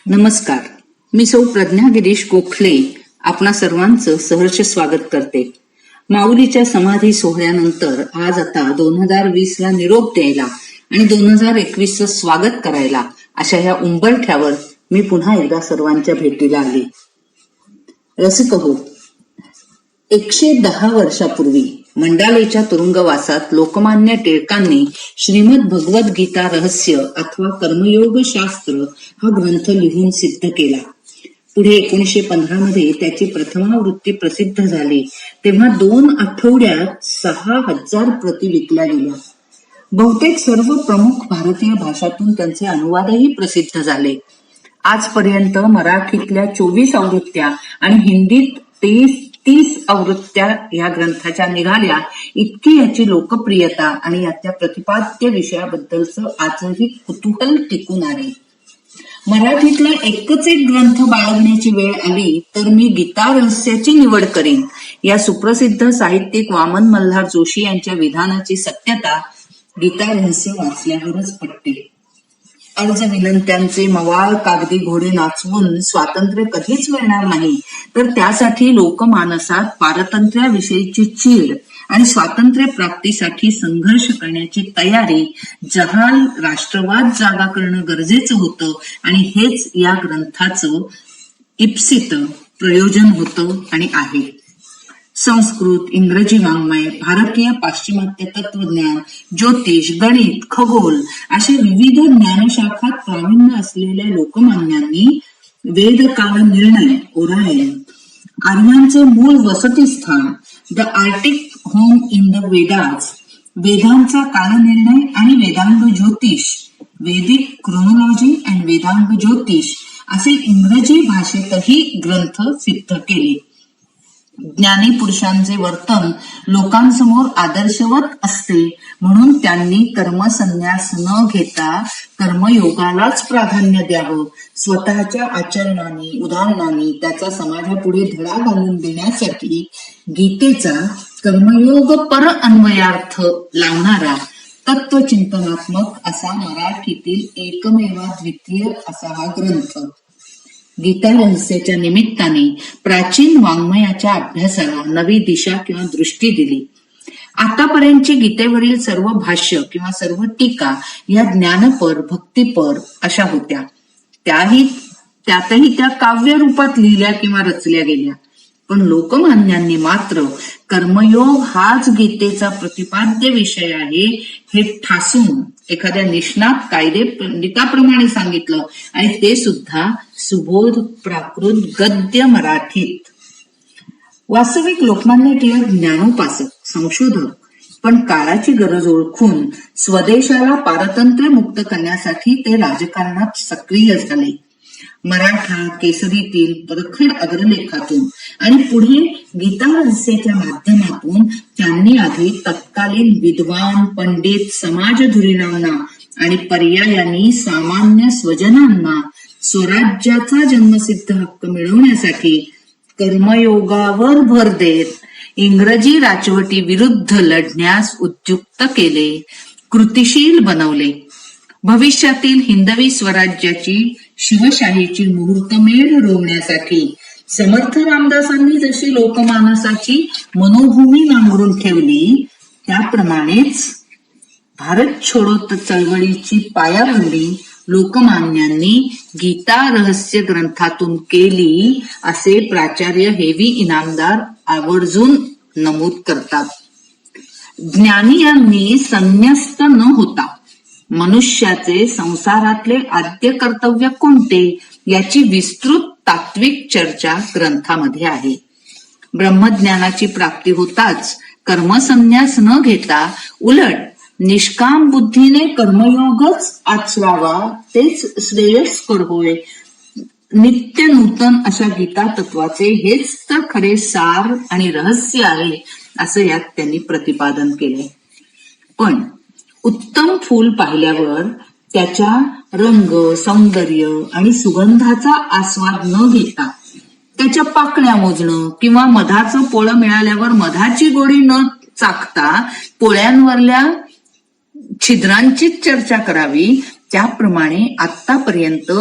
नमस्कार. मी सौ प्रज्ञा गिरीश गोखले आपणा सर्वांचं सहर्ष स्वागत करते. माऊलीच्या समाधी सोहळ्यानंतर आज आता 2020 ला निरोप द्यायला आणि 2021चं स्वागत करायला अशा ह्या उंबरठ्यावर मी पुन्हा एकदा सर्वांच्या भेटीला आली. रसिक हो, 110 वर्षापूर्वी मंडालेच्या तुरुंगवासात लोकमान्य टिळकांनी श्रीमद भगवद्गीता रहस्य अथवा कर्मयोग शास्त्र हा ग्रंथ लिहून सिद्ध केला. पुढे 1915 मध्ये त्याची प्रथमावृत्ती प्रसिद्ध झाली. तेव्हा 2 आठवड्यात 6000 प्रती विकल्या गेल्या. बहुतेक सर्व प्रमुख भारतीय भाषातून त्यांचे अनुवादही प्रसिद्ध झाले. आजपर्यंत मराठीतल्या 24 आवृत्त्या आणि हिंदीत 30 आवृत्त्या या ग्रंथाच्या निघाल्या. इतकी याची लोकप्रियता आणि याच्या प्रतिपाद्य विषयाबद्दलचं आजही कुतूहल टिकून आहे. मराठीतला एकच एक ग्रंथ बाळगण्याची वेळ आली तर मी गीता रहस्याची निवड करीन. या सुप्रसिद्ध साहित्यिक वामन मल्हार जोशी यांच्या विधानाची सत्यता गीता रहस्य वाचल्यावरच पटते. अर्ज विनंत्यांचे मवाळ कागदी घोडे नाचवून स्वातंत्र्य कधीच मिळणार नाही, तर त्यासाठी लोकमानसात पारतंत्र्याविषयीची चीड आणि स्वातंत्र्य प्राप्तीसाठी संघर्ष करण्याची तयारी, जहाल राष्ट्रवाद जागा करणं गरजेचं होतं आणि हेच या ग्रंथाचं इप्सित प्रयोजन होतं आणि आहे. संस्कृत, इंग्रजी वाङ्मय, भारतीय पाश्चिमात्य तत्वज्ञान, ज्योतिष, गणित, खगोल अशा विविध ज्ञानशाखात प्रावीण्य असलेल्या लोकमान्यांनी वेदकाल निर्णय ओरायन, आर्यांचं मूळ वसतिस्थान, the Arctic home in the Vedas, वेदांचा कालनिर्णय आणि वेदांग ज्योतिष, वेदिक क्रोनॉलॉजी अँड वेदांग ज्योतिष असे इंग्रजी भाषेतही ग्रंथ सिद्ध केले. ज्ञानी पुरुषांचे वर्तन लोकांसमोर आदर्शवत असते म्हणून त्यांनी कर्मसन्यास न घेता कर्मयोगालाच प्राधान्य द्यावं. स्वतःच्या आचरणाने, उदाहरणाने त्याचा समाजापुढे धडा घालून देण्यासाठी गीतेचा कर्मयोग पर अन्वयार्थ लावणारा तत्वचिंतनात्मक असा मराठीतील एकमेवाद्वितीय असा हा ग्रंथ. गीता रहस्याच्या निमित्ताने प्राचीन वाङ्मयाच्या अभ्यासाला नवी दिशा किंवा दृष्टी दिली. आतापर्यंतची गीतेवरील सर्व भाष्य किंवा सर्व टीका या ज्ञानपर, भक्तिपर अशा होत्या. त्यातही त्या काव्य रूपात लिहिल्या किंवा रचल्या गेल्या. पण लोकमान्यांनी मात्र कर्मयोग हाच गीतेचा प्रतिपाद्य विषय आहे हे ठासून एखाद्या निष्णात कायदे पंडिताप्रमाणे सांगितलं आणि ते सुद्धा सुबोध प्राकृत गद्य मराठीत. वास्तविक लोकमान्य टिळक ज्ञानोपासक, संशोधक, पण काळाची गरज ओळखून स्वदेशाला पारतंत्र्य मुक्त करण्यासाठी ते राजकारणात सक्रिय झाले. मराठा केसरीतील परखड अग्रलेखातून आणि पुढे गीता रहस्याच्या माध्यमातून त्यांनी आधी तत्कालीन विद्वान, पंडित, समाजधुरीणांना आणि पर्यायाने सामान्य स्वजनांना स्वराज्याचा जन्मसिद्ध हक्क मिळवण्यासाठी कर्मयोगावर भर देत इंग्रजी राजवटी विरुद्ध लढण्यास उद्युक्त केले, कृतिशील बनवले. भविष्यातील हिंदवी स्वराज्याची, शिवशाहीची मुहूर्तमेढ रोवण्यासाठी समर्थ रामदासांनी जशी लोकमानसाची मनोभूमी नांगरून ठेवली, त्याप्रमाणेच भारत छोडो चळवळीची पायाभरणी लोकमान्यांनी गीता रहस्य ग्रंथातून केली असे प्राचार्य हेवी इनामदार आवर्जून नमूद करतात. ज्ञानियांनी संन्यस्त न होता मनुष्याचे संसारातले आद्य कर्तव्य कोणते याची विस्तृत तात्विक चर्चा ग्रंथामध्ये आहे. ब्रह्मज्ञानाची प्राप्ती होताच कर्मसन्यास न घेता उलट निष्काम बुद्धीने कर्मयोगच आचरावा तेच श्रेयस्कर होय. नित्य नूतन अशा गीता तत्वाचे हेच तर खरे सार आणि रहस्य आहे असं यात त्यांनी प्रतिपादन केले. पण उत्तम फूल पाहिल्यावर त्याच्या रंग, सौंदर्य आणि सुगंधाचा आस्वाद न घेता त्याच्या पाकळ्या मोजणं किंवा मधाचं पोळं मिळाल्यावर मधाची गोडी न चाखता पोळ्यांवरल्या छिद्रांचीच चर्चा करावी, त्याप्रमाणे आतापर्यंत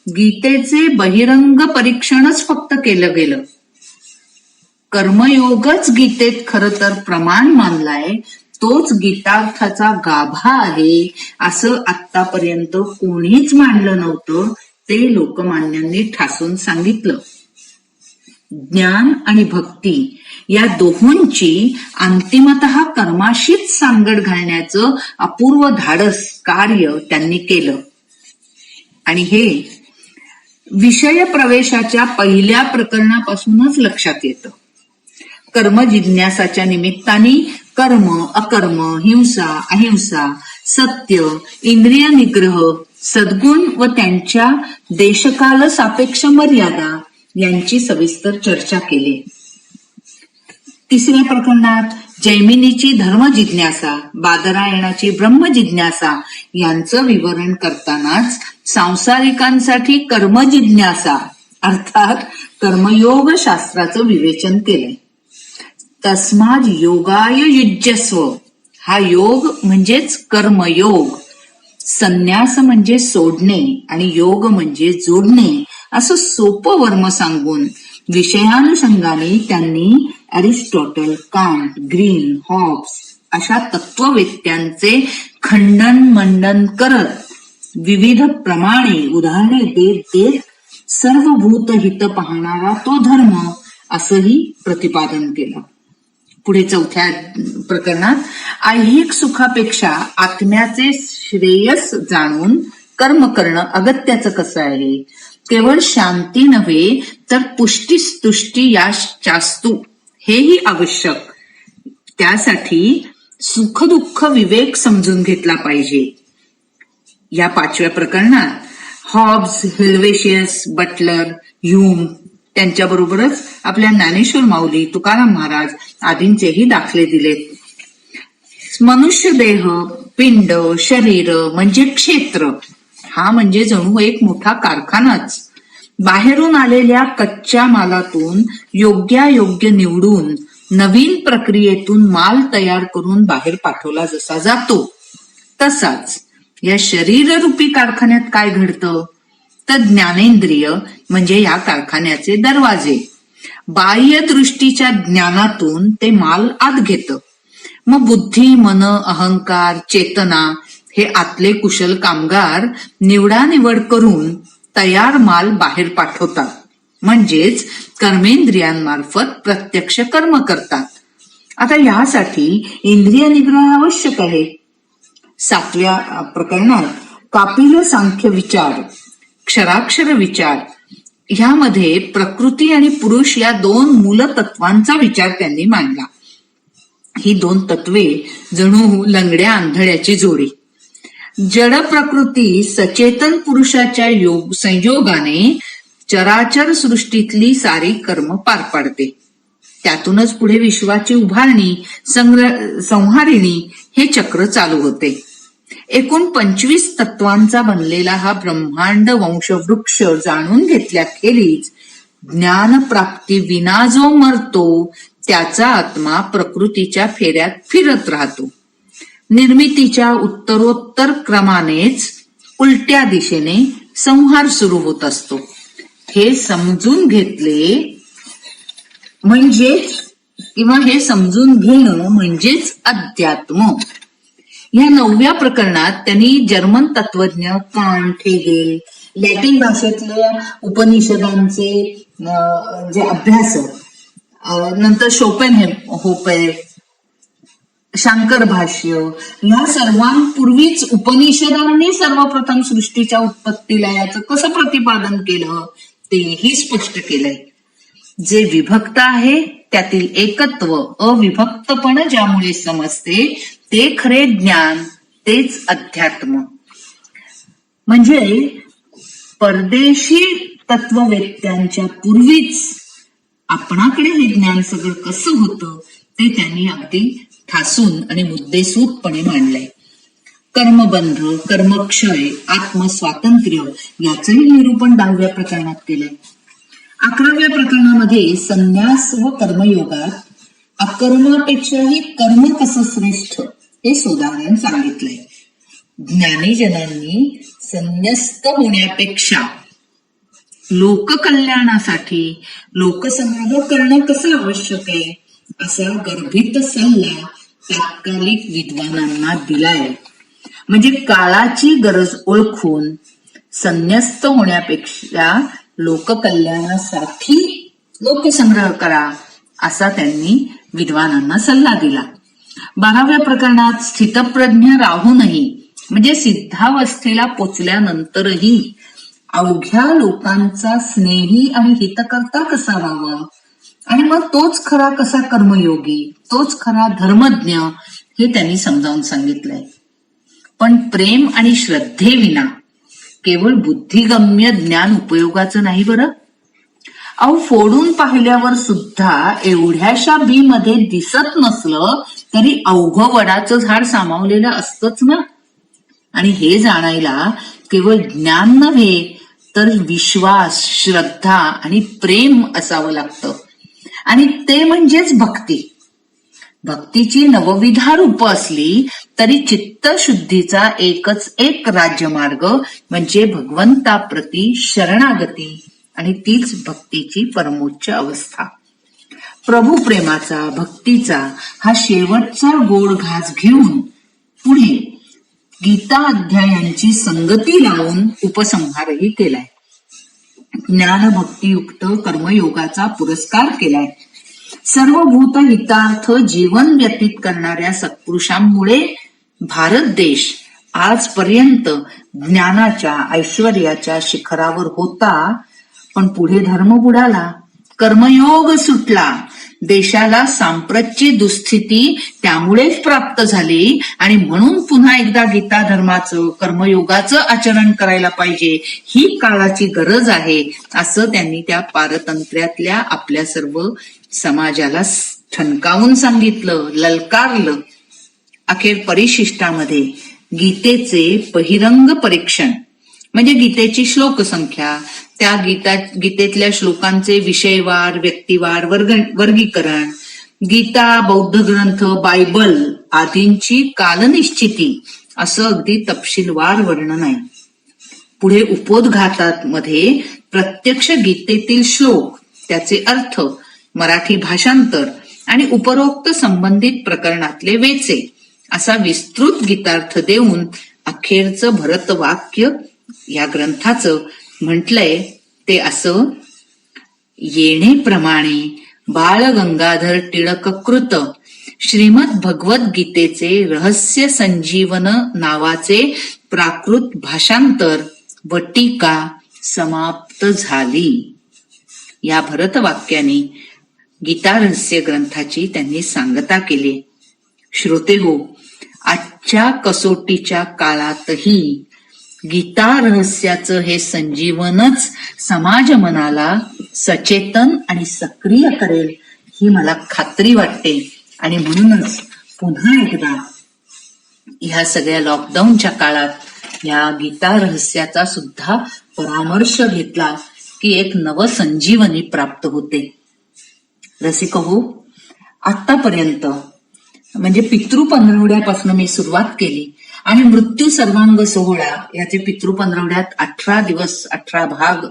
गीतेचे बहिरंग परीक्षणच फक्त केलं गेलं. कर्मयोगच गीतेत खरं तर प्रमाण मानलाय, तोच गीतार्थाचा गाभा आहे असं आतापर्यंत कोणीच मानलं नव्हतं. ते लोकमान्यांनी ठासून सांगितलं. ज्ञान आणि भक्ती या दोहोंची अंतिमतः कर्माशीच सांगड घालण्याचं अपूर्व धाडस कार्य त्यांनी केलं. आणि हे विषय प्रवेशाच्या पहिल्या प्रकरणापासूनच लक्षात येतं. कर्म जिज्ञासाच्या निमित्ताने कर्म, अकर्म, हिंसा, अहिंसा, सत्य, इंद्रिय निग्रह, सद्गुण व त्यांच्या देशकाल सापेक्ष मर्यादा यांची सविस्तर चर्चा केली. तिसऱ्या प्रकरणात जैमिनीची धर्म जिज्ञासा, बादरायणाची ब्रह्म जिज्ञासा यांचं विवरण करतानाच सांसारिकांसाठी कर्म जिज्ञासा अर्थात कर्मयोग शास्त्राचं विवेचन केलंय. तस्माद योगाय युज्यस्व, हा योग म्हणजेच कर्मयोग, संन्यास म्हणजे सोडणे आणि योग म्हणजे जोडणे असं सोपं वर्म सांगून विषयानुषंगाने त्यांनी अरिस्टॉटल, कांट, ग्रीन, हॉब्स अशा तत्ववेत्यांचे खंडन मंडन करत विविध प्रमाणे उदाहरणे देत देत सर्वभूत हित पाहणारा तो धर्म असंही प्रतिपादन केलं. पुढे चौथ्या प्रकरणात ऐहिक सुखापेक्षा आत्म्याचे श्रेयस जाणून कर्म करणं अगत्याचं कसं आहे, केवळ शांती नव्हे तर पुष्टी तुष्टी यास्तु हेही आवश्यक, त्यासाठी सुखदुःख विवेक समजून घेतला पाहिजे. या पाचव्या प्रकरणात हॉब्स, हेल्वेशियस, बटलर, ह्यूम त्यांच्याबरोबरच आपल्या ज्ञानेश्वर माऊली, तुकाराम महाराज आदींचेही दाखले दिलेत. मनुष्य देह, पिंड, शरीर म्हणजे क्षेत्र, हा म्हणजे जणू एक मोठा कारखानाच. बाहेरून आलेल्या कच्च्या मालातून योग्यायोग्य निवडून नवीन प्रक्रियेतून माल तयार करून बाहेर पाठवला जसा जातो, तसाच या शरीररूपी कारखान्यात काय घडतं तर ज्ञानेंद्रिय म्हणजे या कारखान्याचे दरवाजे. बाह्य दृष्टीच्या ज्ञानातून ते माल आत घेतं. मग बुद्धी, मन, अहंकार, चेतना हे आतले कुशल कामगार निवडानिवड करून तयार माल बाहेर पाठवतात, म्हणजेच कर्मेंद्रियांमार्फत प्रत्यक्ष कर्म करतात. आता यासाठी इंद्रिय निग्रह आवश्यक आहे. सातव्या प्रकरणात कापिल सांख्य विचार, क्षराक्षर विचार ह्यामध्ये प्रकृती आणि पुरुष या दोन मूलतत्वांचा विचार त्यांनी मांडला. ही दोन तत्वे जणू लंगड्या आंधळ्याची जोडी. जड प्रकृती सचेतन पुरुषाच्या संयोगाने चराचर सृष्टीतली सारी कर्म पार पाडते. त्यातूनच पुढे विश्वाची उभारणी, संहारिणी हे चक्र चालू होते. एकूण 25 तत्वांचा बनलेला हा ब्रह्मांड वंशवृक्ष जाणून घेतल्याखेरीज ज्ञानप्राप्ती विना जो मरतो त्याचा आत्मा प्रकृतीच्या फेऱ्यात फिरत राहतो. निर्मितीच्या उत्तरोत्तर क्रमानेच उलट्या दिशेने संहार सुरू होत असतो. हे समजून घेतले म्हणजेच किंवा हे समजून घेणं म्हणजेच अध्यात्म. या 9व्या प्रकरणात त्यांनी जर्मन तत्वज्ञ कांट, हेगेल, लॅटिन भाषेतल्या उपनिषदांचे जे अभ्यासक, नंतर शोपेनहोफर, शांकर भाष्य या सर्वांपूर्वीच उपनिषदांनी सर्वप्रथम सृष्टीच्या उत्पत्तीला याचं कसं प्रतिपादन केलं तेही स्पष्ट केलंय. जे विभक्त आहे त्यातील एकत्व, अविभक्तपण ज्यामुळे समजते ते खरे ज्ञान, तेच अध्यात्म. म्हणजे परदेशी तत्ववेत्यांच्या पूर्वीच आपणाकडे हे ज्ञान सगळं कसं होतं ते त्यांनी अगदी ठासून आणि मुद्देसूदपणे मांडलंय. कर्मबंध, कर्मक्षय, आत्मस्वातंत्र्य याचंही निरूपण 10व्या प्रकरणात केलंय. 11व्या प्रकरणामध्ये संन्यास व कर्मयोगात अकर्मापेक्षाही कर्म कसं श्रेष्ठ हे सोदाहरण सांगितलंय. ज्ञानीजनांनी संन्यस्त होण्यापेक्षा लोककल्याणासाठी लोकसंग्रह करणं कसं आवश्यक आहे असा गर्भित सल्ला तात्कालिक विद्वानांना दिलाय. म्हणजे काळाची गरज ओळखून संन्यस्त होण्यापेक्षा लोककल्याणासाठी लोकसंग्रह करा असा त्यांनी विद्वानांना सल्ला दिला. 12व्या प्रकरणात स्थितप्रज्ञ राहूनही म्हणजे सिद्धावस्थेला पोचल्यानंतरही अवघ्या लोकांचा स्नेही आणि हितकर्ता कसा व्हावा आणि मग तोच खरा कसा कर्मयोगी, तोच खरा धर्मज्ञ हे त्यांनी समजावून सांगितलंय. पण प्रेम आणि श्रद्धेविना केवळ बुद्धिगम्य ज्ञान उपयोगाचं नाही बरं. अहो, फोडून पाहिल्यावर सुद्धा एवढ्याशा बी मध्ये दिसत नसलं तरी अवघं वडाचं झाड सामावलेलं असतंच ना. आणि हे जाणायला केवळ ज्ञान नव्हे तर विश्वास, श्रद्धा आणि प्रेम असावं लागतं. आणि ते म्हणजेच भक्ती. भक्तीची नवविधा रूप असली तरी चित्तशुद्धीचा एकच एक राज्यमार्ग म्हणजे भगवंताप्रती शरणागती आणि तीच भक्तीची परमोच्च अवस्था. प्रभू प्रेमाचा, भक्तीचा हा शेवटचा गोड घास घेऊन पुढे गीता अध्यायांची संगती लावून उपसंहारही केलाय. ज्ञान भक्तियुक्त कर्मयोगाचा पुरस्कार केलाय. सर्वभूत हितार्थ जीवन व्यतीत करणाऱ्या सत्पुरुषांमुळे भारत देश आजपर्यंत ज्ञानाच्या, ऐश्वर्याच्या शिखरावर होता. पण पुढे धर्म बुडाला, कर्मयोग सुटला. देशाला सांप्रतची दुःस्थिती त्यामुळेच प्राप्त झाली आणि म्हणून पुन्हा एकदा गीता धर्माचं, कर्मयोगाचं आचरण करायला पाहिजे, ही काळाची गरज आहे असं त्यांनी त्या पारतंत्र्यातल्या आपल्या सर्व समाजाला ठणकावून सांगितलं, ललकारलं. अखेर परिशिष्टामध्ये गीतेचे बहिरंग परीक्षण म्हणजे गीतेची श्लोक संख्या, त्या गीतेतल्या श्लोकांचे विषयवार, व्यक्तिवार वर्गीकरण, गीता, बौद्ध ग्रंथ, बायबल आदींची कालनिश्चिती असं अगदी तपशीलवार वर्णन आहे. पुढे उपोद्घातात मध्ये प्रत्यक्ष गीतेतील श्लोक, त्याचे अर्थ, मराठी भाषांतर आणि उपरोक्त संबंधित प्रकरणातले वेचे असा विस्तृत गीतार्थ देऊन अखेरचं भरतवाक्य या ग्रंथाचं म्हटलंय ते असं: येणेप्रमाणे बाळ गंगाधर टिळक कृत श्रीमद भगवद्गीतेचे रहस्य संजीवन नावाचे प्राकृत भाषांतर व टीका समाप्त झाली. या भरतवाक्याने गीता रहस्य ग्रंथाची त्यांनी सांगता केली. श्रोते हो, आजच्या कसोटीच्या काळातही गीता रहस्याचं हे संजीवनच समाज मनाला सचेतन आणि सक्रिय करेल ही मला खात्री वाटते. आणि म्हणूनच पुन्हा एकदा ह्या सगळ्या लॉकडाऊनच्या काळात या गीता रहस्याचा सुद्धा परामर्श घेतला की एक नवसंजीवनी प्राप्त होते. रसिक हो, आतापर्यंत म्हणजे पितृ पंधरवड्यापासून मी सुरुवात केली आणि मृत्यू सर्वांग सोहळा याचे पितृ पंधरवड्यात 18 दिवस 18 भाग,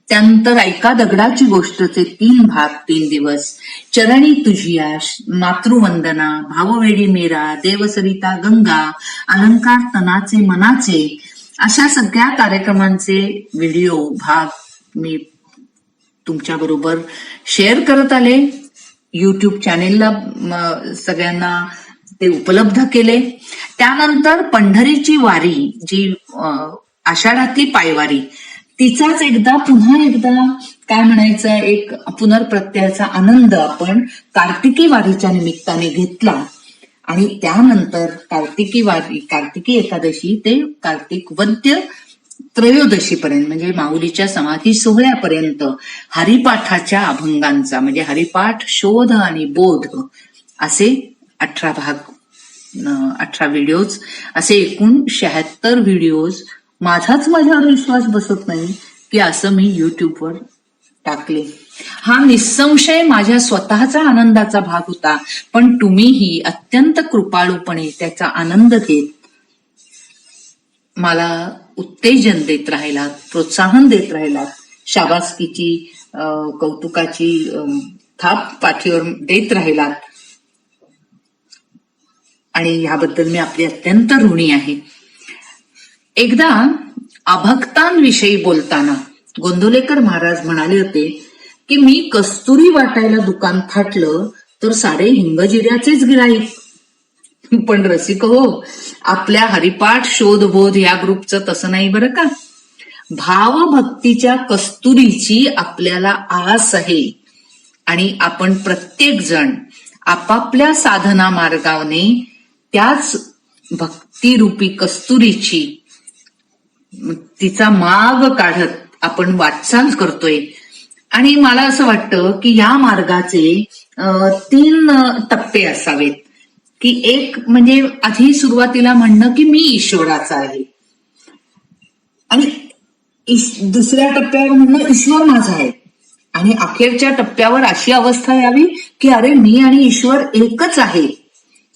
त्यानंतर ऐका दगडाची गोष्टचे 3 भाग 3 दिवस, चरणी तुझिया, मातृवंदना, भाववेडी मेरा, देवसरिता गंगा, अलंकार तनाचे मनाचे अशा सगळ्या कार्यक्रमांचे व्हिडिओ भाग मी तुमच्या बरोबर शेअर करत आले. युट्यूब चॅनेलला सगळ्यांना ते उपलब्ध केले. त्यानंतर पंढरीची वारी, जी आषाढातली पायवारी, तिचाच पुन्हा एकदा काय म्हणायचं, एक पुनर्प्रत्ययाचा आनंद आपण कार्तिकी वारीच्या निमित्ताने घेतला. आणि त्यानंतर कार्तिकी एकादशी ते कार्तिक वद्य त्रयोदशीपर्यंत म्हणजे माऊलीच्या समाधी सोहळ्यापर्यंत हरिपाठाच्या अभंगांचा म्हणजे हरिपाठ, शोध आणि बोध असे 18 भाग, 18 व्हिडिओज, असे एकूण 76 व्हिडिओज. माझ्यावर विश्वास बसत नाही की असं मी युट्यूबवर टाकले. हा निसंशय माझ्या स्वतःचा आनंदाचा भाग होता, पण तुम्हीही अत्यंत कृपाळूपणे त्याचा आनंद घेत मला उत्तेजन देत राहिलात, प्रोत्साहन देत राहिलात, शाबासकीची कौतुकाची थाप पाठीवर देत राहिलात आणि ह्याबद्दल मी आपली अत्यंत ऋणी आहे. एकदा अभक्तांविषयी बोलताना गोंदवलेकर महाराज म्हणाले होते की मी कस्तुरी वाटायला दुकान थाटलं तर सारे हिंगजिऱ्याचेच गिराईक. पण रसिक हो, आपल्या हरिपाठ शोधबोध या ग्रुपचं तसं नाही बरं का. भावभक्तीच्या कस्तुरीची आपल्याला आस आहे आणि आपण प्रत्येक जण आपापल्या साधना मार्गाने त्याच भक्तिरूपी कस्तुरीची तिचा माग काढत आपण वाटचाल करतोय. आणि मला असं वाटतं की या मार्गाचे 3 टप्पे असावेत. की एक म्हणजे आधी सुरुवातीला म्हणणं की मी ईश्वराचा आहे, आणि दुसऱ्या टप्प्यावर म्हणणं ईश्वर माझा आहे, आणि अखेरच्या टप्प्यावर अशी अवस्था यावी की अरे मी आणि ईश्वर एकच आहे.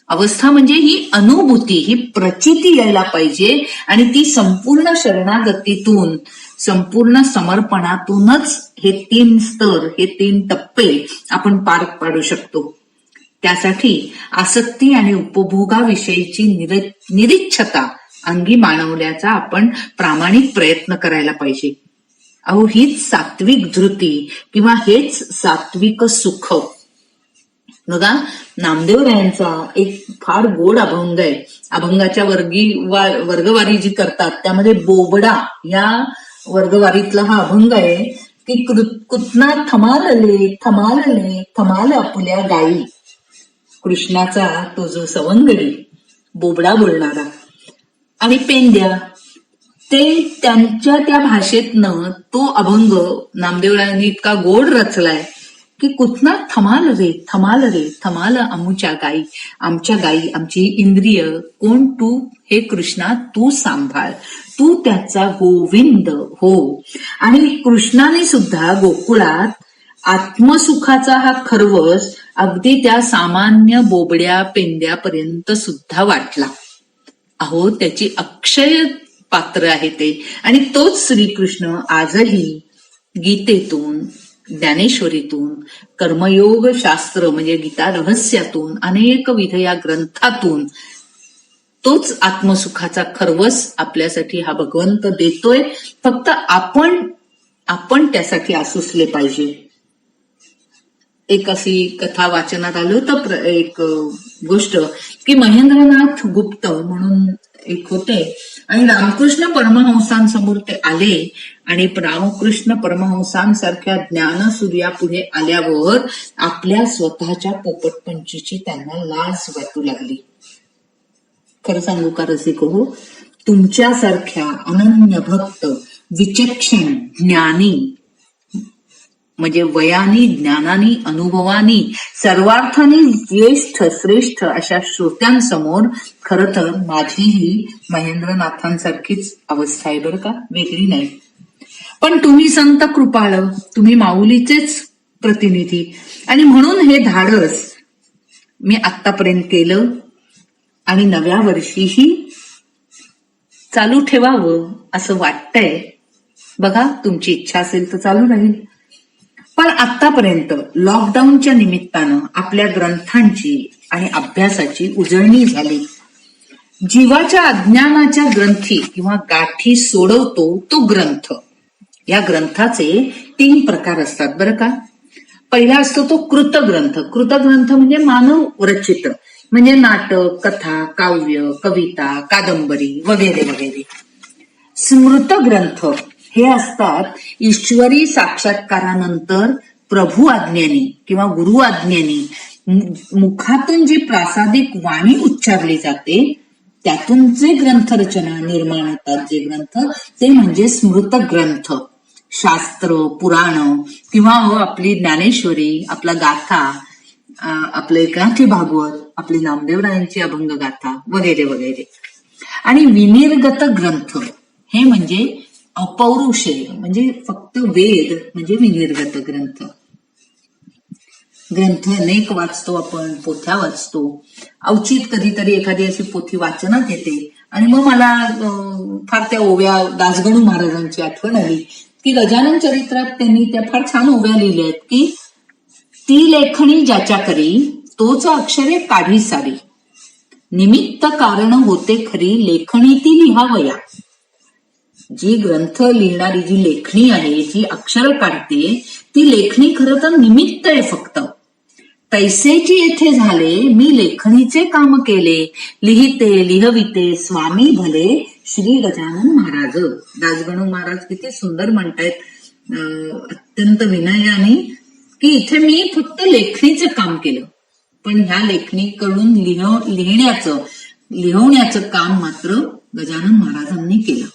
अवस्था म्हणजे ही अनुभूती, ही प्रचिती यायला पाहिजे, आणि ती संपूर्ण शरणागतीतून, संपूर्ण समर्पणातूनच हे 3 स्तर, हे 3 टप्पे आपण पार पाडू शकतो. त्यासाठी आसक्ती आणि उपभोगाविषयीची निरीच्छता अंगी बाणवण्याचा आपण प्रामाणिक प्रयत्न करायला पाहिजे. अहो, हीच सात्विक धृती किंवा हेच सात्विक सुख. बघा, नामदेवरायांचा एक फार गोड अभंग आहे. अभंगाच्या वर्गवारी जी करतात त्यामध्ये बोबडा या वर्गवारीतला हा अभंग आहे की कुतना थमालले थमालले थमाल आपुल्या गाई. कृष्णाचा तो जो सवंगडी बोबडा बोलणारा आणि पेंद्या, ते त्यांच्या त्या भाषेतनं तो अभंग नामदेवरायांनी इतका गोड रचलाय की कुठना थमाल रे थमाल आमच्या गाई, आमची इंद्रिय कोण तू हे कृष्णा, तू सांभाळ, तू त्याचा गोविंद हो. आणि कृष्णाने सुद्धा गोकुळात आत्मसुखाचा हा खरवस अगदी त्या सामान्य बोबड्या पेंद्यापर्यंत सुद्धा वाटला. अहो, त्याची अक्षय पात्र आहे ते. आणि तोच श्रीकृष्ण आजही गीतेतून, ज्ञानेश्वरीतून, कर्मयोग शास्त्र म्हणजे गीता रहस्यातून, अनेक विध या ग्रंथातून तोच आत्मसुखाचा खरवस आपल्यासाठी हा भगवंत देतोय. फक्त आपण त्यासाठी आसुसले पाहिजे. एक अशी कथा वाचनात आलं होतं, एक गोष्ट की महेंद्रनाथ गुप्त म्हणून एक होते, आणि रामकृष्ण परमहंसांसमोर ते आले, आणि रामकृष्ण परमहंसांसारख्या ज्ञानसूर्या पुढे आल्यावर आपल्या स्वतःच्या पोपटपंचीची त्यांना लाज वाटू लागली. खरं सांगू का रसिक हो, तुमच्यासारख्या अनन्य भक्त, विचक्षण, ज्ञानी, म्हणजे वयानी, ज्ञानानी, अनुभवानी, सर्वार्थाने ज्येष्ठ श्रेष्ठ अशा श्रोत्यांसमोर खरं तर माझीही महेंद्रनाथांसारखीच अवस्था आहे बरं का, वेगळी नाही. पण तुम्ही संत कृपाळ, तुम्ही माऊलीचेच प्रतिनिधी, आणि म्हणून हे धाडस मी आतापर्यंत केलं आणि नव्या वर्षीही चालू ठेवावं असं वाटतंय. बघा, तुमची इच्छा असेल तर चालू राहील. पण आतापर्यंत लॉकडाऊनच्या निमित्तानं आपल्या ग्रंथांची आणि अभ्यासाची उजळणी झाली. जीवाच्या अज्ञानाच्या ग्रंथी किंवा गाठी सोडवतो तो ग्रंथ. या ग्रंथाचे 3 प्रकार असतात बरं का. पहिला असतो तो कृतग्रंथ. कृतग्रंथ म्हणजे मानव रचित, म्हणजे नाटक, कथा, काव्य, कविता, कादंबरी वगैरे वगैरे. स्मृत ग्रंथ हे असतात ईश्वरी साक्षात्कारानंतर प्रभू आज्ञेने किंवा गुरु आज्ञेने मुखातून जी प्रासादिक वाणी उच्चारली जाते त्यातून जे ग्रंथरचना निर्माण होतात, जे ग्रंथ, ते म्हणजे स्मृत ग्रंथ. शास्त्र, पुराण किंवा आपली ज्ञानेश्वरी, आपला गाथा, आपले एकांकी भागवत, आपली नामदेवरायांची अभंग गाथा वगैरे वगैरे. आणि विनिर्गत ग्रंथ हे म्हणजे अपौरुषेय, म्हणजे फक्त वेद, म्हणजे विनिर्गत ग्रंथ. ग्रंथ अनेक वाचतो आपण, पोथ्या वाचतो. अवचित कधीतरी एखादी अशी पोथी वाचनात येते आणि मग मला फार त्या ओव्या दासगणू महाराजांची आठवण आली की गजानन चरित्रात त्यांनी त्या फार छान ओव्या लिहिल्या आहेत की ती लेखणी ज्याच्या करी तोच अक्षरे काढी सारी, निमित्त कारण होते खरी लेखणी ती लिहावया. जी ग्रंथ लिहिणारी जी लेखणी आहे, जी अक्षर काढते ती लेखणी खरं तर निमित्त आहे फक्त. तैसेची येथे झाले मी लेखणीचे काम केले, लिहिते लिहविते स्वामी भले श्री गजानन महाराज. दासगणू महाराज किती सुंदर म्हणतायत अत्यंत विनयाने की इथे मी फक्त लेखणीचं काम केलं, पण ह्या लेखणीकडून लिहवण्याचं काम मात्र गजानन महाराजांनी केलं.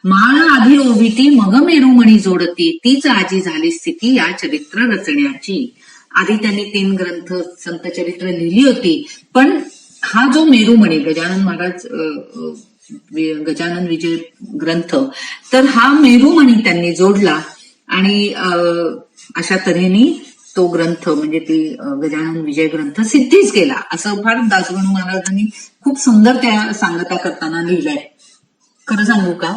माळ आधी ओविती मग मेरुमणी जोडती, तीच आजी झाली स्थिती या चरित्र रचण्याची. आधी त्यांनी 3 ग्रंथ संत चरित्र लिहिली होती, पण हा जो मेरुमणी गजानन महाराज गजानन विजय ग्रंथ, तर हा मेरुमणी त्यांनी जोडला आणि अशा तऱ्हेने तो ग्रंथ म्हणजे ती गजानन विजय ग्रंथ सिद्धीच केला, असं फार दासगणू महाराजांनी खूप सुंदर त्या सांगता करताना लिहिलंय. खरं सांगू का,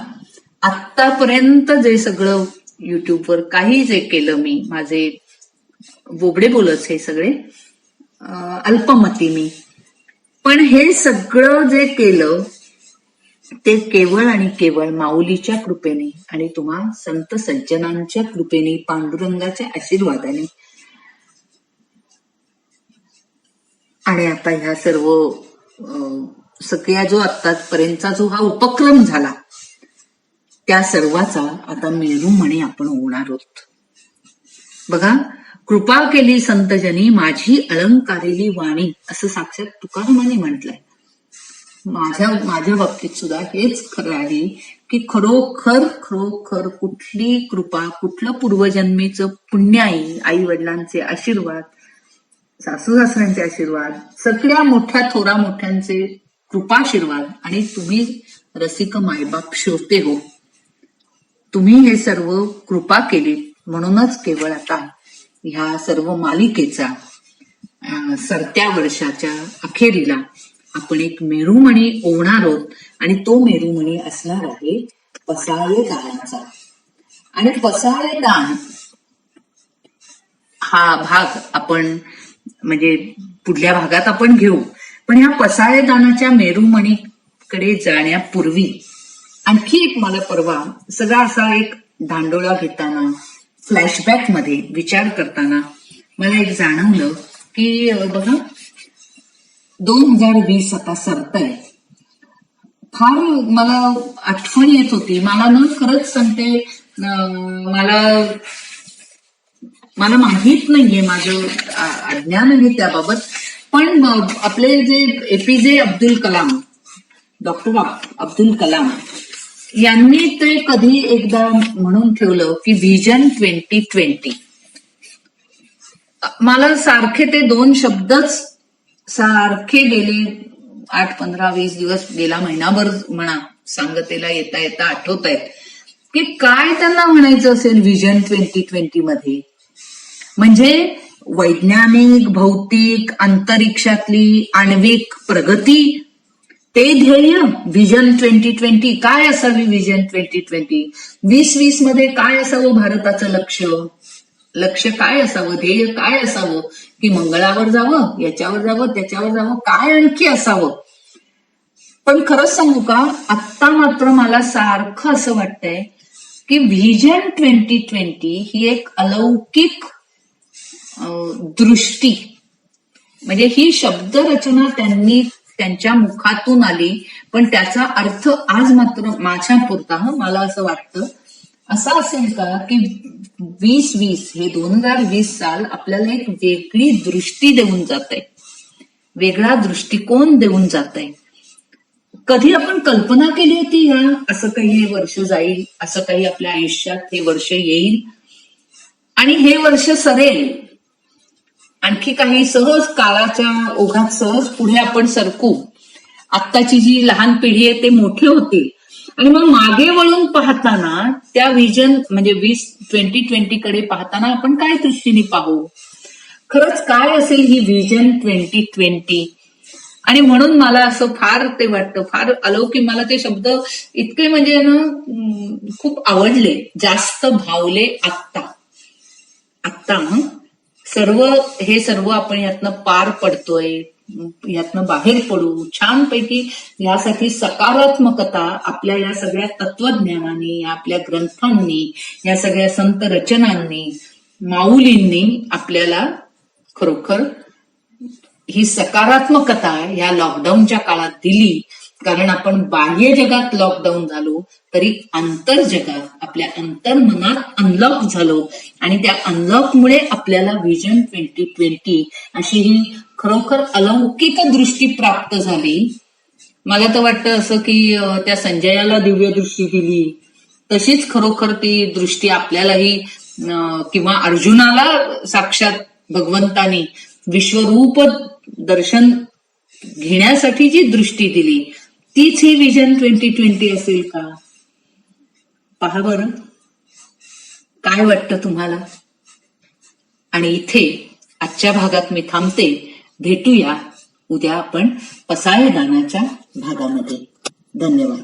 आतापर्यंत जे सगळं युट्यूबवर काही जे केलं मी, माझे बोबडे बोलच हे सगळे अल्पमती मी, पण हे सगळं जे केलं ते केवळ आणि केवळ माऊलीच्या कृपेने आणि तुम्हा संत सज्जनांच्या कृपेने, पांडुरंगाच्या आशीर्वादाने. आणि आता ह्या सर्व सगळ्या जो आतापर्यंतचा जो हा उपक्रम झाला त्या सर्वाचा आता मेरुमणी आपण होणार आहोत. बघा, कृपा केली संतजनी माझी अलंकारिली वाणी, असं साक्षात तुकारामाने म्हटलंय. माझ्या बाबतीत सुद्धा हेच खरं आहे की खरोखर कुठली कृपा, कुठलं पूर्वजन्मीचं पुण्य आहे, आई वडिलांचे आशीर्वाद, सासू सासऱ्यांचे आशीर्वाद, सगळ्या मोठ्या थोरा मोठ्यांचे कृपाशीर्वाद आणि तुम्ही रसिक मायबाप श्रोते हो, तुम्ही हे सर्व कृपा केली म्हणूनच केवळ आता ह्या सर्व मालिकेचा सरत्या वर्षाच्या अखेरीला आपण एक मेरुमणी ओवणार आहोत आणि तो मेरुमणी असणार आहे पसाळे दानाचा. आणि पसाळे दान हा भाग आपण म्हणजे पुढल्या भागात आपण घेऊ, पण ह्या पसाळे दानाच्या मेरुमणीकडे जाण्यापूर्वी आणखी एक मला परवा सगळा असा एक धांडोळा घेताना फ्लॅशबॅक मध्ये विचार करताना मला एक जाणवलं की बघा 2020 आता सरतंय, फार मला आठवण येत होती. मला ना खरंच सांगते, मला माहित नाहीये, माझं अज्ञान आहे त्याबाबत, पण आपले जे एपीजे अब्दुल कलाम, डॉक्टर अब्दुल कलाम यांनी ते कधी एकदा म्हणून ठेवलं की व्हिजन 2020. मला सारखे ते 2 शब्दच सारखे गेले 8, 15, 20 दिवस, गेला महिनाभर म्हणा, सांगतेला येता येता आठवत आहेत की काय त्यांना म्हणायचं असेल व्हिजन 2020 मध्ये. म्हणजे वैज्ञानिक, भौतिक, अंतरिक्षातली आण्विक प्रगती, ते ध्येय व्हिजन 2020. काय असावी व्हिजन 2020? 2020 मध्ये काय असावं भारताचं लक्ष्य काय असावं, ध्येय काय असावं, की मंगळावर जावं, याच्यावर जावं, त्याच्यावर जावं, काय आणखी असावं. पण खरंच सांगू का, आत्ता मात्र मला सारखं असं वाटतंय की व्हिजन 2020 ही एक अलौकिक दृष्टी, म्हणजे ही शब्दरचना त्यांनी त्यांच्या मुखातून आली, पण त्याचा अर्थ आज मात्र माझ्या पुरता मला असं वाटतं असा असेल का की 2020 हे 2020 साल आपल्याला एक वेगळी दृष्टी देऊन जात आहे, वेगळा दृष्टिकोन देऊन जात आहे. कधी आपण कल्पना केली होती असं काही हे वर्ष जाईल, असं काही आपल्या आयुष्यात हे वर्ष येईल आणि हे वर्ष सरेल, आणखी काही सहज काळाच्या ओघात सहज पुढे आपण सरकू, आत्ताची जी लहान पिढी आहे ते मोठे होतील आणि मग मागे वळून पाहताना त्या व्हिजन म्हणजे 2020 कडे पाहताना आपण काय दृष्टीने पाहू, खरंच काय असेल ही व्हिजन 2020. आणि म्हणून मला असं फार ते वाटतं, फार अलौकिक, मला ते शब्द इतके म्हणजे ना खूप आवडले, जास्त भावले आत्ता. हे सर्व आपण यातनं पार पडतोय, यातनं बाहेर पडू छानपैकी, यासाठी सकारात्मकता आपल्या या सगळ्या तत्वज्ञानाने, आपल्या ग्रंथांनी, या सगळ्या संत रचनांनी, माऊलींनी आपल्याला खरोखर ही सकारात्मकता या लॉकडाऊनच्या काळात दिली. कारण आपण बाह्य जगात लॉकडाऊन झालो तरी अंतर जगात, आपल्या अंतर्मनात अनलॉक झालो, आणि त्या अनलॉकमुळे आपल्याला विजन 2020 अशी ही खरोखर अलौकिक दृष्टी प्राप्त झाली. मला तर वाटतं असं की त्या संजयाला दिव्य दृष्टी दिली तशीच खरोखर ती दृष्टी आपल्यालाही, किंवा अर्जुनाला साक्षात भगवंतानी विश्वरूप दर्शन घेण्यासाठी जी दृष्टी दिली, तीच ही विजन 2020 असेल का? पहा बरं, काय वाटतं तुम्हाला? आणि इथे आजच्या भागात मी थांबते. भेटूया उद्या आपण पसायदानाच्या भागामध्ये. धन्यवाद.